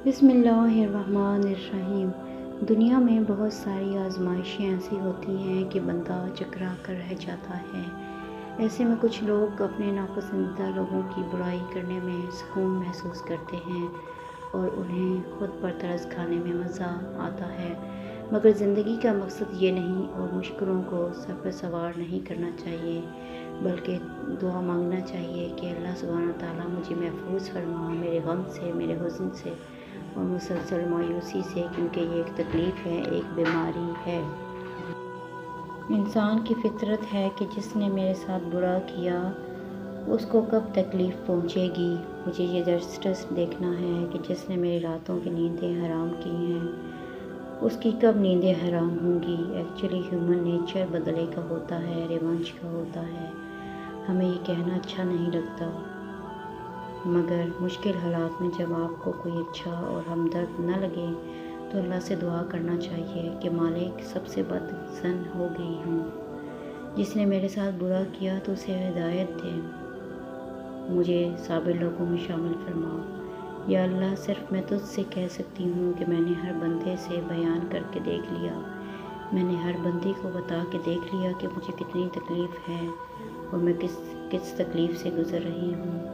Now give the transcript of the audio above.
بسم اللہ الرحمن الرحیم۔ دنیا میں بہت ساری آزمائشیں ایسی ہوتی ہیں کہ بندہ چکرا کر رہ جاتا ہے۔ ایسے میں کچھ لوگ اپنے ناپسندیدہ لوگوں کی برائی کرنے میں سکون محسوس کرتے ہیں اور انہیں خود پر ترس کھانے میں مزہ آتا ہے، مگر زندگی کا مقصد یہ نہیں اور مشکلوں کو سر پر سوار نہیں کرنا چاہیے، بلکہ دعا مانگنا چاہیے کہ اللہ سبحانہ تعالیٰ مجھے محفوظ فرما میرے غم سے، میرے حزن سے اور مسلسل مایوسی سے، کیونکہ یہ ایک تکلیف ہے، ایک بیماری ہے۔ انسان کی فطرت ہے کہ جس نے میرے ساتھ برا کیا اس کو کب تکلیف پہنچے گی۔ مجھے یہ درس دیکھنا ہے کہ جس نے میری راتوں کی نیندیں حرام کی ہیں اس کی کب نیندیں حرام ہوں گی۔ ایکچولی ہیومن نیچر بدلے کا ہوتا ہے، ریونج کا ہوتا ہے۔ ہمیں یہ کہنا اچھا نہیں لگتا، مگر مشکل حالات میں جب آپ کو کوئی اچھا اور ہمدرد نہ لگے تو اللہ سے دعا کرنا چاہیے کہ مالک سب سے بد زن ہو گئی ہوں، جس نے میرے ساتھ برا کیا تو اسے ہدایت دے، مجھے صابر لوگوں میں شامل فرما۔ یا اللہ، صرف میں تجھ سے کہہ سکتی ہوں کہ میں نے ہر بندے سے بیان کر کے دیکھ لیا، میں نے ہر بندے کو بتا کے دیکھ لیا کہ مجھے کتنی تکلیف ہے اور میں کس تکلیف سے گزر رہی ہوں۔